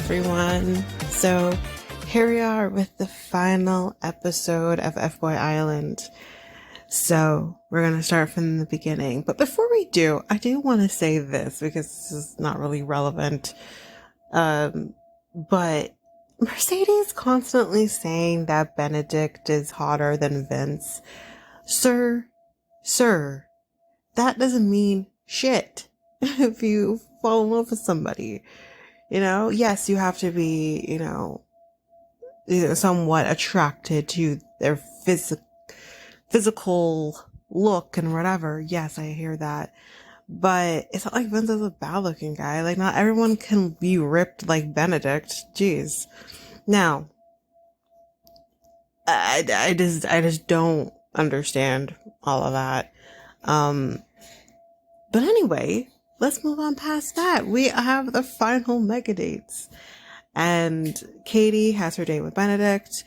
everyone. So here we are with the final episode of Fboy Island. So we're going to start from the beginning. But before we do, I do want to say this because this is not really relevant. But Mercedes constantly saying that Benedict is hotter than Vince. Sir, that doesn't mean shit if you fall in love with somebody. Yes, you have to be, somewhat attracted to their physical look and whatever. Yes, I hear that. But it's not like Vince is a bad looking guy. Like, not everyone can be ripped like Benedict. Jeez. Now, I just don't understand all of that. But anyway, let's move on past that. We have the final mega dates. And Katie has her date with Benedict.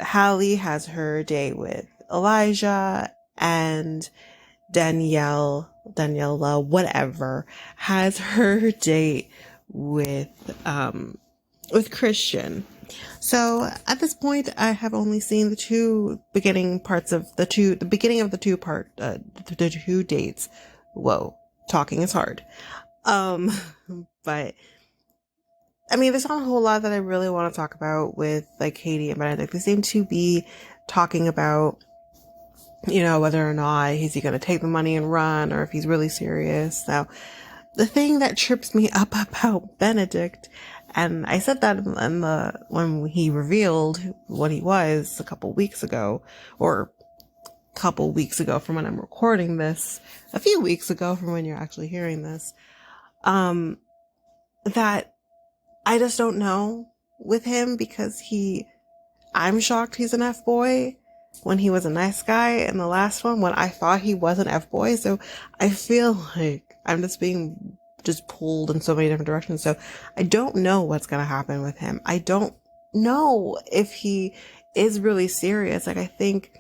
Hali has her date with Elijah. And Daniella, whatever, has her date with Christian. So at this point, I have only seen the beginning of the two dates. Whoa, talking is hard. But I mean, there's not a whole lot that I really want to talk about with like Katie and Benedict. They seem to be talking about, whether or not he's going to take the money and run, or if he's really serious. Now, the thing that trips me up about Benedict, and I said that when he revealed what he was a couple weeks ago from when I'm recording this, a few weeks ago from when you're actually hearing this, that I just don't know with him, because I'm shocked he's an F-boy when he was a nice guy in the last one, when I thought he was an F-boy. So I feel like I'm just being pulled in so many different directions. So I don't know what's going to happen with him. I don't know if he is really serious. Like, I think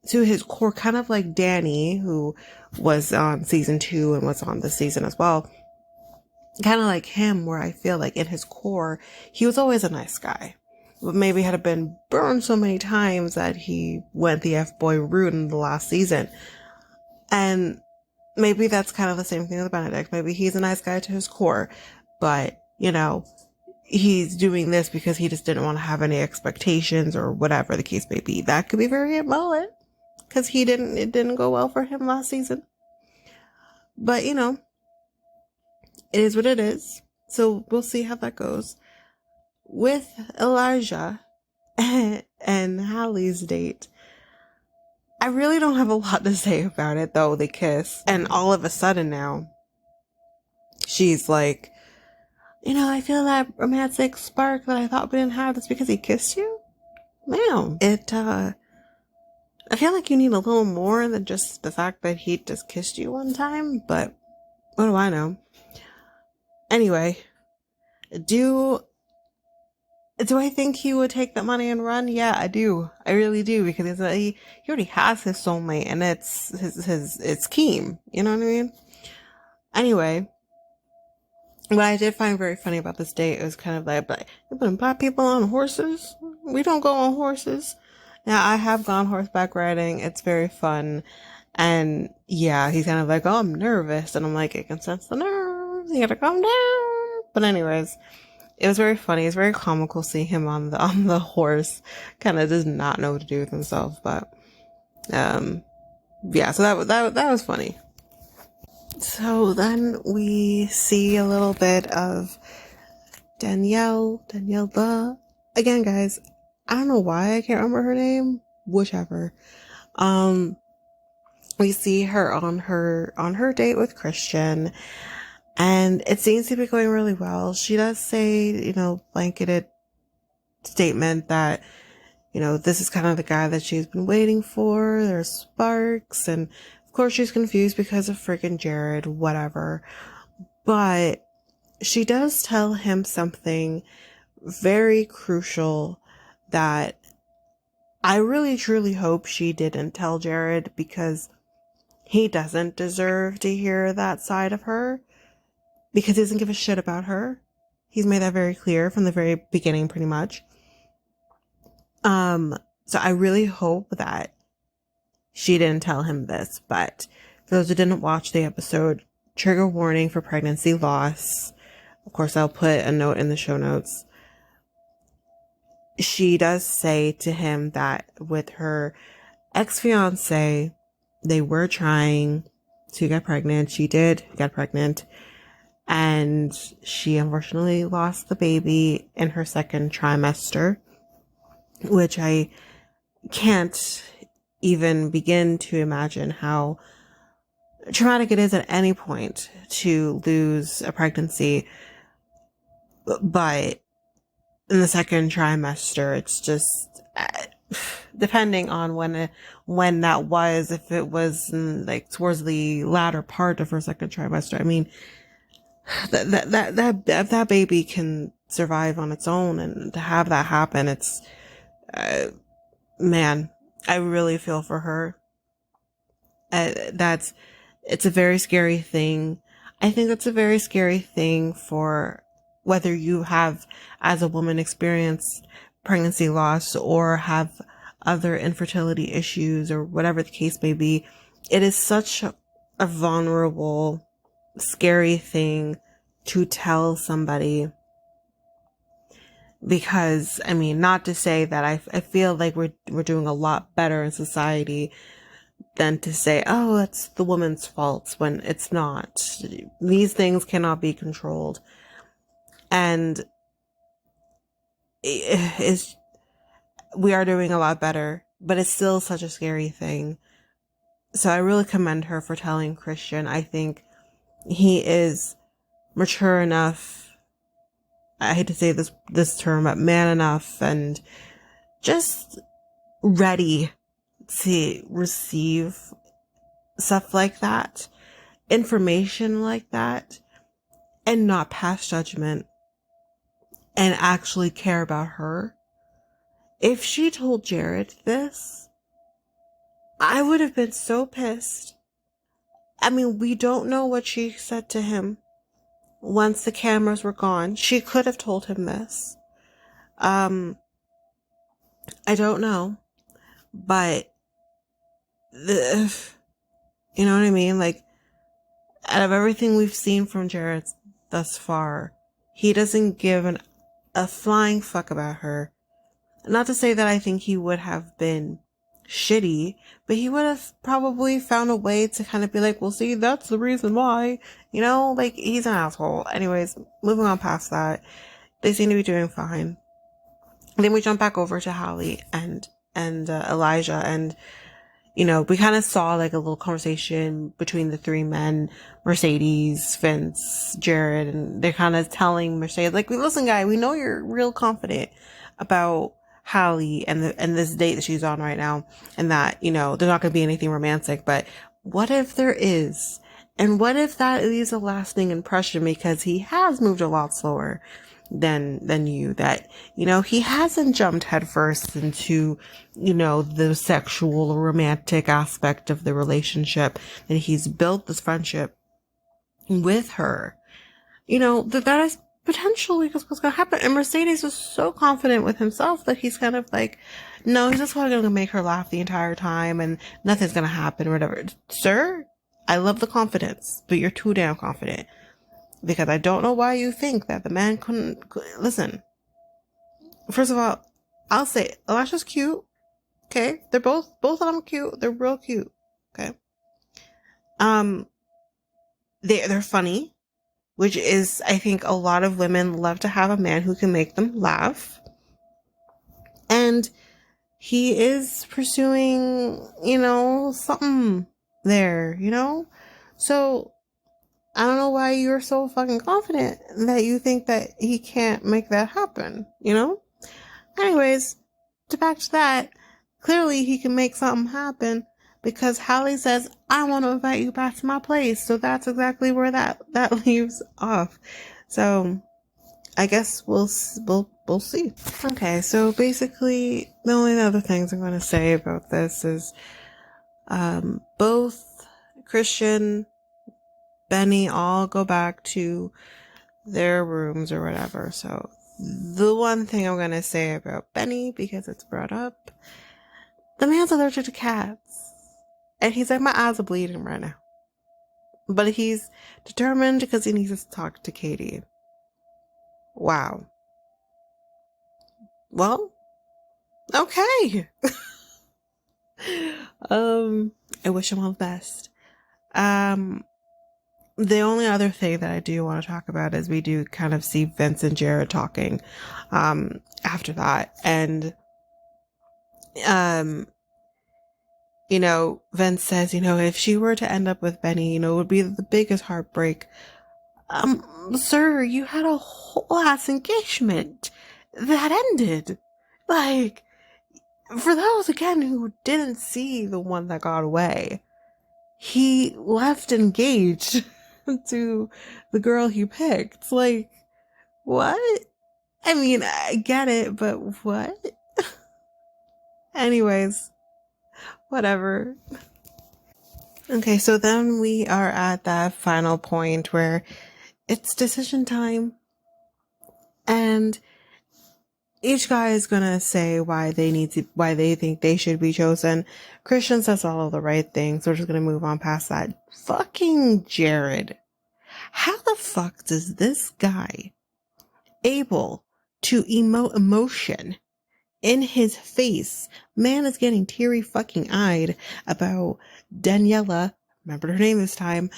to his core, kind of like Danny, who was on season 2 and was on this season as well. Kind of like him, where I feel like in his core, he was always a nice guy. But maybe had been burned so many times that he went the F-boy route in the last season. And maybe that's kind of the same thing with Benedict. Maybe he's a nice guy to his core, but, he's doing this because he just didn't want to have any expectations, or whatever the case may be. That could be very valid, because it didn't go well for him last season. But, it is what it is. So we'll see how that goes. With Elijah and Hallie's date, I really don't have a lot to say about it, though. They kiss, and all of a sudden now, she's like, I feel that romantic spark that I thought we didn't have. That's because he kissed you? Man, I feel like you need a little more than just the fact that he just kissed you one time, but what do I know? Anyway, do I think he would take that money and run? Yeah, I do. I really do, because he already has his soulmate, and it's it's Keem. You know what I mean? Anyway, what I did find very funny about this date was kind of like, you're putting black people on horses? We don't go on horses. Now, I have gone horseback riding. It's very fun. And yeah, he's kind of like, oh, I'm nervous. And I'm like, I can sense the nerves. You gotta calm down. But anyways, it was very funny. It's very comical seeing him on the horse. Kind of does not know what to do with himself. But, yeah, so that was funny. So then we see a little bit of Daniella. Again, guys, I don't know why I can't remember her name. Whichever. We see her on her date with Christian, and it seems to be going really well. She does say, blanketed statement that, this is kind of the guy that she's been waiting for. There's sparks, and of course she's confused because of freaking Jared, whatever. But she does tell him something very crucial that I really truly hope she didn't tell Jared, because he doesn't deserve to hear that side of her, because he doesn't give a shit about her. He's made that very clear from the very beginning, pretty much. So I really hope that she didn't tell him this, but for those who didn't watch the episode, trigger warning for pregnancy loss. Of course, I'll put a note in the show notes. She does say to him that with her ex-fiance, they were trying to get pregnant. She did get pregnant, and she unfortunately lost the baby in her second trimester, which I can't even begin to imagine how traumatic it is at any point to lose a pregnancy. But in the second trimester, it's just depending on when that was, if it was like towards the latter part of her second trimester. I mean, that baby can survive on its own, and to have that happen, it's man, I really feel for her. It's a very scary thing. I think that's a very scary thing for whether you have, as a woman, experienced pregnancy loss or have other infertility issues or whatever the case may be. It is such a vulnerable, scary thing to tell somebody, because, I mean, not to say that I feel like we're doing a lot better in society than to say, oh, it's the woman's fault, when it's not. These things cannot be controlled. And we are doing a lot better, but it's still such a scary thing. So I really commend her for telling Christian. I think he is mature enough, I hate to say this term, but man enough and just ready to receive stuff like that, information like that, and not pass judgment and actually care about her. If she told Jared this, I would have been so pissed. I mean, we don't know what she said to him once the cameras were gone. She could have told him this. I don't know. But, you know what I mean? Like, out of everything we've seen from Jared thus far, he doesn't give a flying fuck about her. Not to say that I think he would have been shitty, but he would have probably found a way to kind of be like, well, see, that's the reason why, you know, like, he's an asshole. Anyways, moving on past that, they seem to be doing fine. Then we jump back over to Hali and Elijah, and, you know, we kind of saw like a little conversation between the three men, Mercedes, Vince, Jared, and they're kind of telling Mercedes, like, listen, guy, we know you're real confident about Hali and this date that she's on right now, and that, you know, there's not going to be anything romantic, but what if there is? And what if that leaves a lasting impression, because he has moved a lot slower than you, that, you know, he hasn't jumped headfirst into, you know, the sexual or romantic aspect of the relationship, that he's built this friendship with her. You know, that is potentially what's going to happen. And Mercedes is so confident with himself that he's kind of like, no, he's just going to make her laugh the entire time and nothing's going to happen or whatever. Sir, I love the confidence, but you're too damn confident. Because I don't know why you think that the man couldn't listen. First of all, I'll say Elisha's cute. Okay, they're both of them cute. They're real cute. Okay. They're funny, which is, I think, a lot of women love to have a man who can make them laugh. And he is pursuing, you know, something there, you know. So I don't know why you're so fucking confident that you think that he can't make that happen, you know? Anyways, back to that, clearly he can make something happen, because Hali says, I want to invite you back to my place. So that's exactly where that leaves off. So I guess we'll see. Okay, so basically the only other things I'm going to say about this is both Christian, Benny all go back to their rooms or whatever. So the one thing I'm going to say about Benny, because it's brought up, the man's allergic to cats. And he's like, my eyes are bleeding right now. But he's determined because he needs to talk to Katie. Wow. Well, okay. I wish him all the best. The only other thing that I do want to talk about is we do kind of see Vince and Jared talking, after that. And, Vince says, if she were to end up with Benny, it would be the biggest heartbreak. Sir, you had a whole ass engagement that ended. Like, for those, again, who didn't see the one that got away, he left engaged to the girl he picked. Like, what? I mean, I get it, but what? Anyways, whatever. Okay, so then we are at that final point where it's decision time. And each guy is gonna say why they think they should be chosen. Christian says all of the right things. We're just gonna move on past that. Fucking Jared. How the fuck does this guy able to emote emotion in his face? Man is getting teary fucking eyed about Daniella, remember her name this time,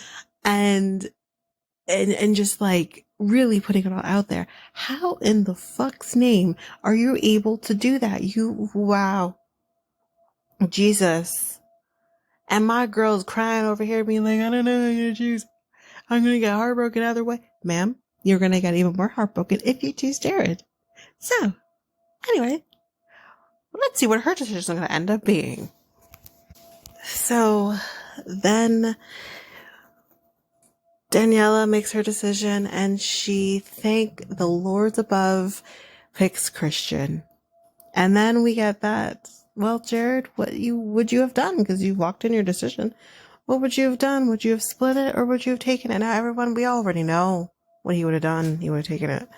and just like really putting it all out there. How in the fuck's name are you able to do that? Wow. Jesus. And my girl's crying over here being like, I don't know who I'm gonna choose. I'm gonna get heartbroken either way. Ma'am, you're gonna get even more heartbroken if you choose Jared. So, anyway, let's see what her decision is gonna end up being. So, then Daniella makes her decision and she, thank the Lords above, picks Christian. And then we get that, well, Jared, what would you have done? Because you locked in your decision. What would you have done? Would you have split it or would you have taken it? Now, everyone, we already know what he would have done. He would have taken it.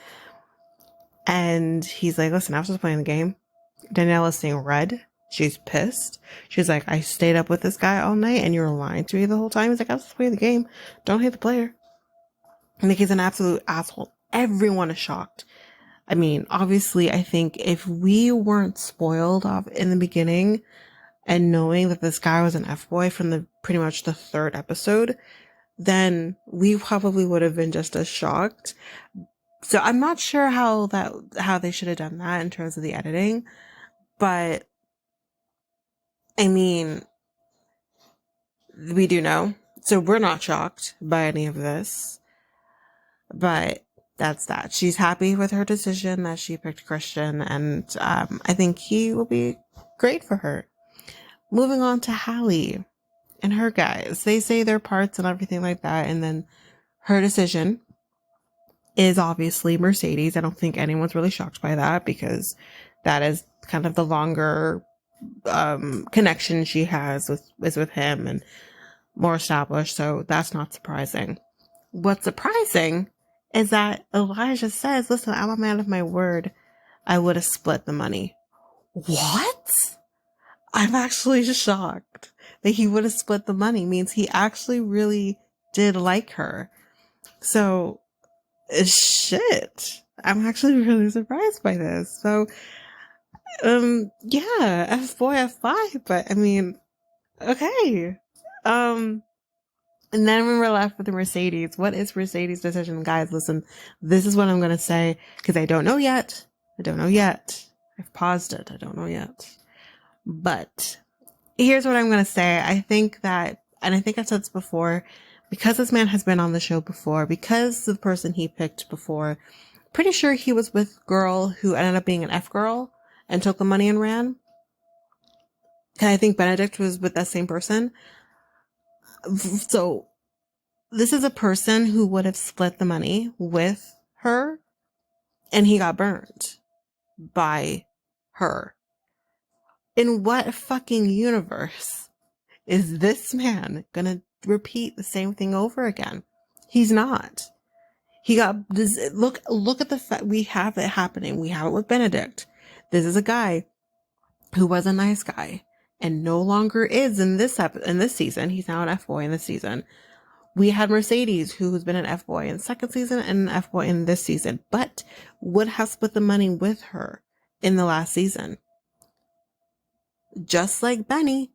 And he's like, listen, I was just playing the game. Daniella's seeing red. She's pissed. She's like, I stayed up with this guy all night and you were lying to me the whole time. He's like, I was just playing the game. Don't hate the player. I think he's an absolute asshole. Everyone is shocked. I mean, obviously, I think if we weren't spoiled off in the beginning and knowing that this guy was an F-boy from pretty much the third episode, then we probably would have been just as shocked. So I'm not sure how they should have done that in terms of the editing, but I mean, we do know. So we're not shocked by any of this, but that's that. She's happy with her decision that she picked Christian, and I think he will be great for her. Moving on to Hali and her guys. They say their parts and everything like that, and then her decision is obviously Mercedes. I don't think anyone's really shocked by that because that is kind of the longer connection she has with him and more established, so that's not surprising. What's surprising is that Elijah says, listen, I'm a man of my word. I would have split the money. What? I'm actually shocked that he would have split the money. Means he actually really did like her. So, shit. I'm actually really surprised by this. So, yeah, F-boy, F5, but I mean, okay. And then when we're left with the Mercedes, what is Mercedes' decision? Guys, listen, this is what I'm going to say because I don't know yet. I've paused it. I don't know yet. But here's what I'm going to say. I think that, and I think I've said this before, because this man has been on the show before, because the person he picked before, pretty sure he was with a girl who ended up being an F girl and took the money and ran. And I think Benedict was with that same person. So this is a person who would have split the money with her and he got burned by her. In what fucking universe is this man gonna repeat the same thing over again? He's not. He got this. Look at the fact we have it happening. We have it with Benedict. This is a guy who was a nice guy and no longer is in this season. He's now an F-boy in this season. We had Mercedes, who's been an F-boy in the second season and an F-boy in this season, but would have split the money with her in the last season. Just like Benny,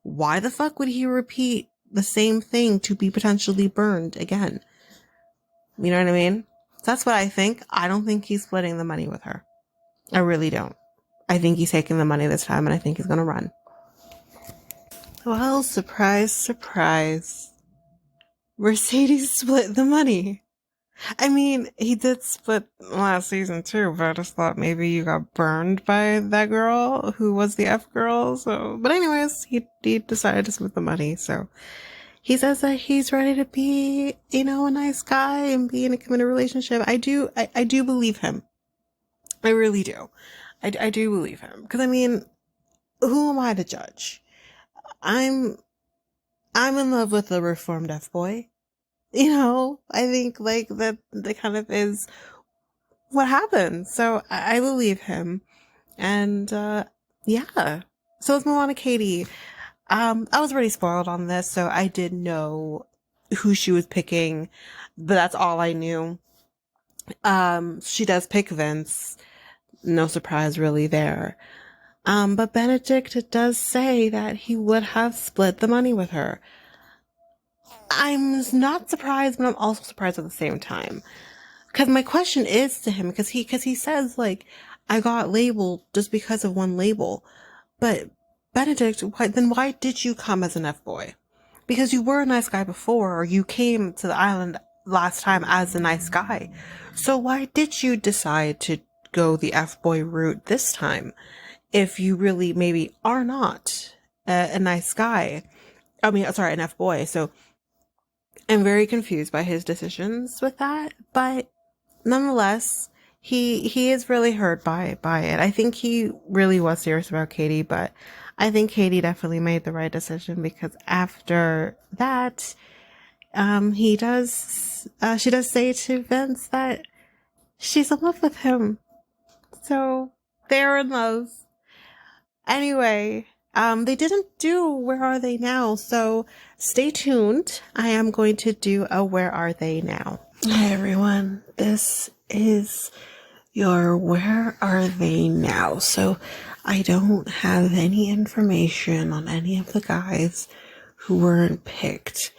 why the fuck would he repeat the same thing to be potentially burned again? You know what I mean? That's what I think. I don't think he's splitting the money with her. I really don't. I think he's taking the money this time, and I think he's going to run. Well, surprise, surprise. Mercedes split the money. I mean, he did split last season too, but I just thought maybe you got burned by that girl who was the F girl. So, but anyways, he decided to split the money. So he says that he's ready to be, a nice guy and be in a committed relationship. I do believe him. I really do. I do believe him. Because I mean, who am I to judge? I'm in love with a reformed F-boy. I think like that kind of is what happened. So I believe him. And yeah. So let's move on to Katie. I was already spoiled on this, so I did know who she was picking, but that's all I knew. She does pick Vince. No surprise really there. But Benedict does say that he would have split the money with her. I'm not surprised, but I'm also surprised at the same time. Because my question is to him, because he says, like, I got labeled just because of one label. But Benedict, why did you come as an F-boy? Because you were a nice guy before, or you came to the island last time as a nice guy. So why did you decide to go the F-boy route this time? If you really maybe are not a nice guy. I mean, sorry, an F-boy. So I'm very confused by his decisions with that. But nonetheless, he is really hurt by it. I think he really was serious about Katie, but I think Katie definitely made the right decision, because after that, she does say to Vince that she's in love with him. So they're in love. Anyway, they didn't do Where Are They Now? So stay tuned. I am going to do a Where Are They Now? Hi everyone. This is your Where Are They Now? So I don't have any information on any of the guys who weren't picked,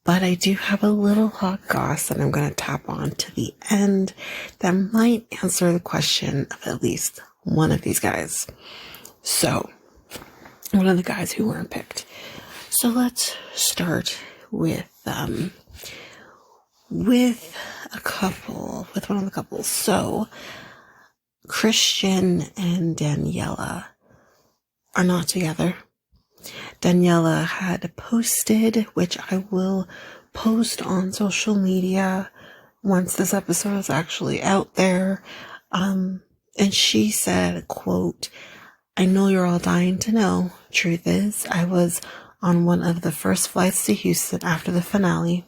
but I do have a little hot goss that I'm going to tap on to the end that might answer the question of at least one of these guys. So, one of the guys who weren't picked. So let's start with one of the couples. So, Christian and Daniella are not together. Daniella had posted, which I will post on social media once this episode is actually out there. And she said, quote, I know you're all dying to know. Truth is, I was on one of the first flights to Houston after the finale.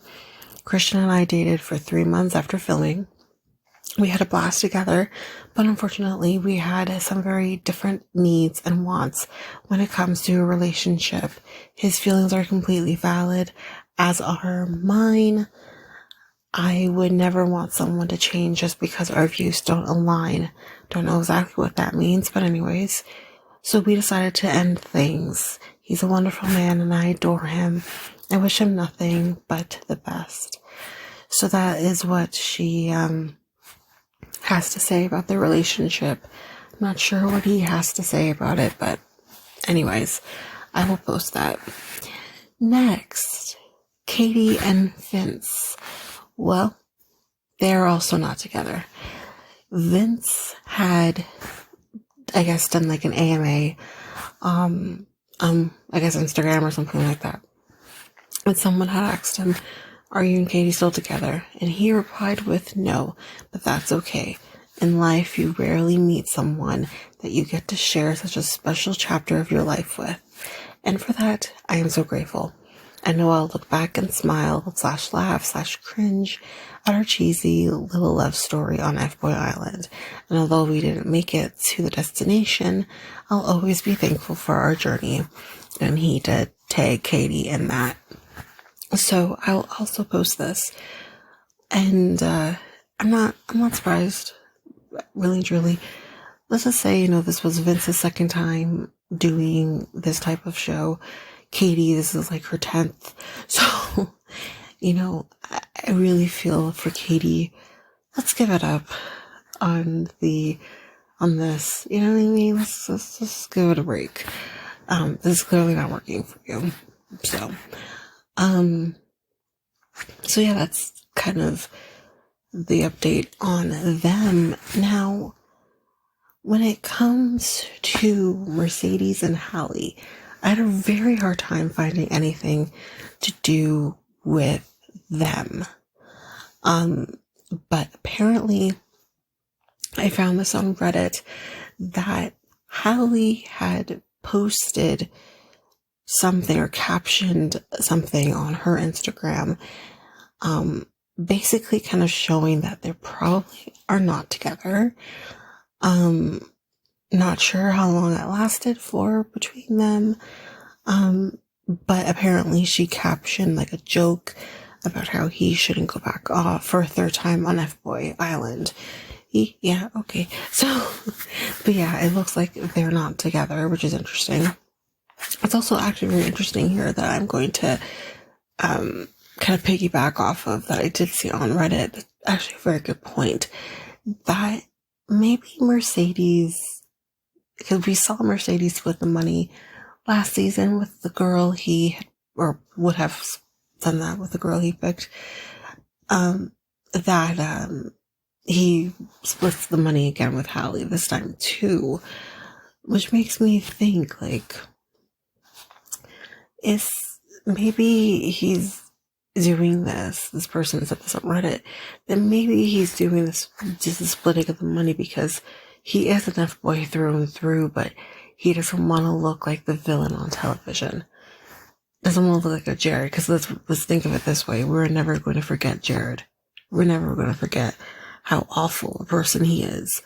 Christian and I dated for 3 months after filming. We had a blast together, but unfortunately we had some very different needs and wants when it comes to a relationship. His feelings are completely valid, as are mine. I would never want someone to change just because our views don't align. Don't know exactly what that means, but anyways. So we decided to end things. He's a wonderful man and I adore him. I wish him nothing but the best. So that is what she has to say about the relationship. I'm not sure what he has to say about it, but anyways, I will post that. Next, Katie and Vince. Well, they're also not together. Vince had, I guess, done like an AMA, I guess Instagram or something like that. And someone had asked him, are you and Katie still together? And he replied with no, but that's okay. In life, you rarely meet someone that you get to share such a special chapter of your life with. And for that, I am so grateful. I know I'll look back and smile / laugh / cringe at our cheesy little love story on Fboy Island. And although we didn't make it to the destination, I'll always be thankful for our journey. And he did tag Katie in that. So I'll also post this. And I'm not surprised. Really and truly. Let's just say, this was Vince's second time doing this type of show. Katie, this is like her 10th. So, I really feel for Katie. Let's give it up on this. You know what I mean? Let's just give it a break. This is clearly not working for you. So yeah, that's kind of the update on them. Now, when it comes to Mercedes and Hali, I had a very hard time finding anything to do with them. But apparently I found this on Reddit that Hali had posted something or captioned something on her Instagram, basically kind of showing that they probably are not together. Not sure how long that lasted for between them. But apparently she captioned like a joke about how he shouldn't go back off for a third time on Fboy Island. Yeah, okay. So, but yeah, it looks like they're not together, which is interesting. It's also actually very interesting here that I'm going to, kind of piggyback off of that I did see on Reddit. Actually, a very good point. That maybe Mercedes, because we saw Mercedes with the money last season with the girl he, or would have done that with the girl he picked, he splits the money again with Hali this time too, which makes me think like, is maybe he's doing this person said this on Reddit, then maybe he's doing this, just the splitting of the money because he is an F-boy through and through, but he doesn't want to look like the villain on television. Doesn't want to look like a Jared, because let's think of it this way. We're never going to forget Jared. We're never going to forget how awful a person he is.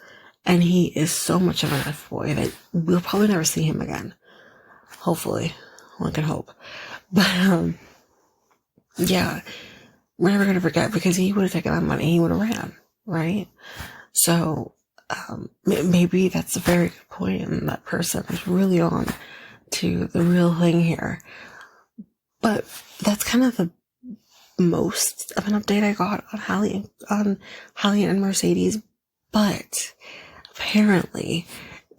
And he is so much of an F-boy that we'll probably never see him again. Hopefully. One can hope. But, yeah, we're never going to forget, because he would have taken that money, he would have ran, right? So, maybe that's a very good point, and that person is really on to the real thing here. But that's kind of the most of an update I got on Hali and Mercedes. But apparently,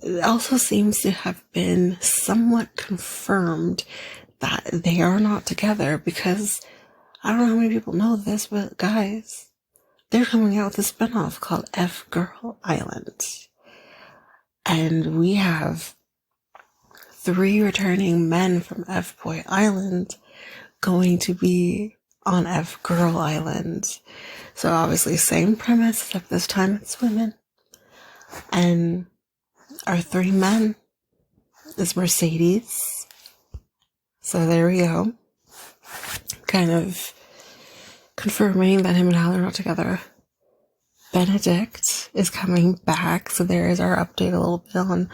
it also seems to have been somewhat confirmed that they are not together, because I don't know how many people know this, but guys, they're coming out with a spinoff called F-Girl Island. And we have 3 returning men from F-Boy Island going to be on F-Girl Island. So obviously same premise, except this time it's women. And our 3 men is Mercedes. So there we go. Kind of confirming that him and Hali are not together. Benedict is coming back. So there is our update a little bit on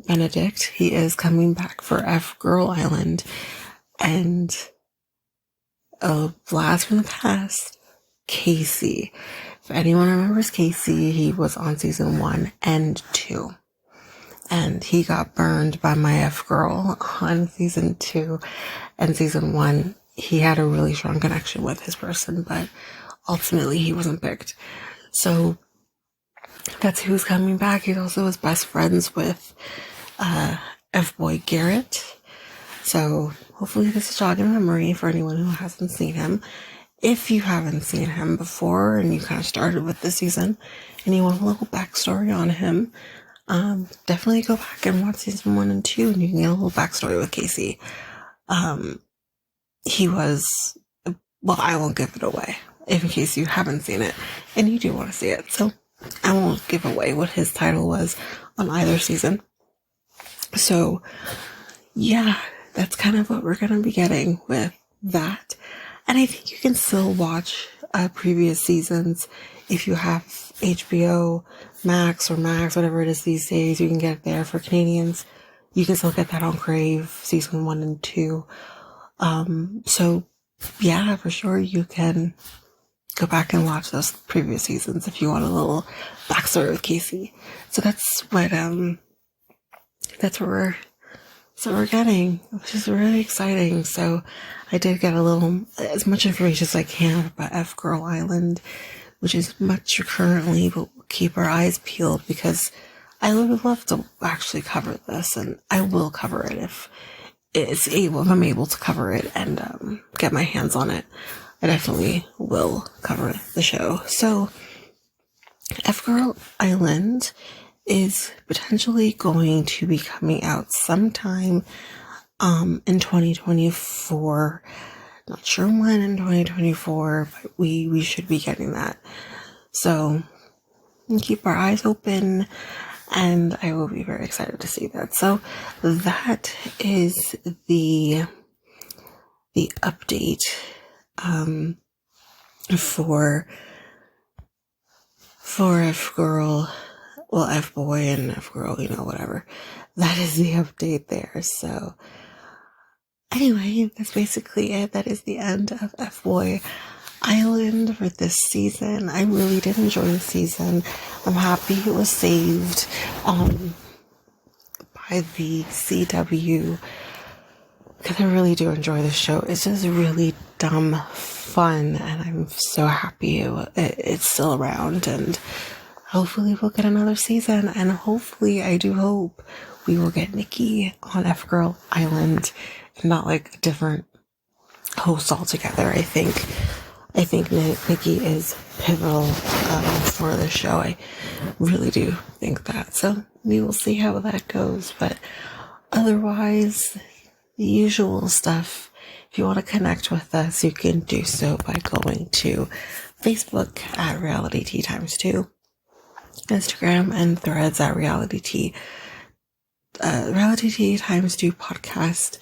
Benedict. He is coming back for F-Girl Island. And a blast from the past, Casey. If anyone remembers Casey, he was on season 1 and 2. And he got burned by my F-Girl on season 2 and season 1. He had a really strong connection with his person, but ultimately he wasn't picked. So that's who's coming back. He also was best friends with F-Boy Garrett. So hopefully this is jogging memory for anyone who hasn't seen him. If you haven't seen him before and you kind of started with this season and you want a little backstory on him, definitely go back and watch season 1 and 2 and you can get a little backstory with Casey. He was, well, I won't give it away if in case you haven't seen it and you do want to see it. So I won't give away what his title was on either season. So yeah, that's kind of what we're going to be getting with that. And I think you can still watch previous seasons if you have HBO Max or Max, whatever it is these days. You can get it there for Canadians. You can still get that on Crave, season 1 and 2. So yeah, for sure you can go back and watch those previous seasons if you want a little backstory with Casey. So that's what we're getting, which is really exciting. So I did get as much information as I can about F Girl Island, which is much currently, but we'll keep our eyes peeled because I would love to actually cover this, and I will cover it if I'm able to cover it and get my hands on it. I definitely will cover the show. So F Girl Island is potentially going to be coming out sometime in 2024. Not sure when in 2024, but we should be getting that. So keep our eyes open, and I will be very excited to see that. So that is the update for F Girl, well, F Boy and F Girl, whatever. That is the update there. So anyway, that's basically it. That is the end of Fboy Island for this season. I really did enjoy the season. I'm happy it was saved by the CW, because I really do enjoy the show. It's just really dumb fun, and I'm so happy it's still around, and hopefully we'll get another season, and hopefully, I do hope we will get Nikki on F Girl Island, and not like a different host altogether. I think Nikki is pivotal for the show. I really do think that. So we will see how that goes. But otherwise, the usual stuff. If you want to connect with us, you can do so by going to Facebook at Reality Tea ×2, Instagram and Threads at Reality Tea ×2 podcast,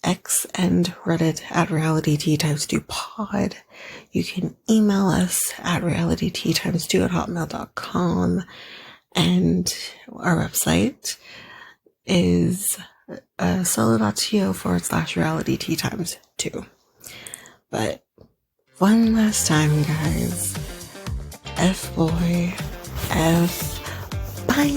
X and Reddit at Reality Tea ×2 pod. You can email us at realitytea2@hotmail.com, and our website is solo.to/reality tea ×2. But one last time, guys, F Boy, F, bye.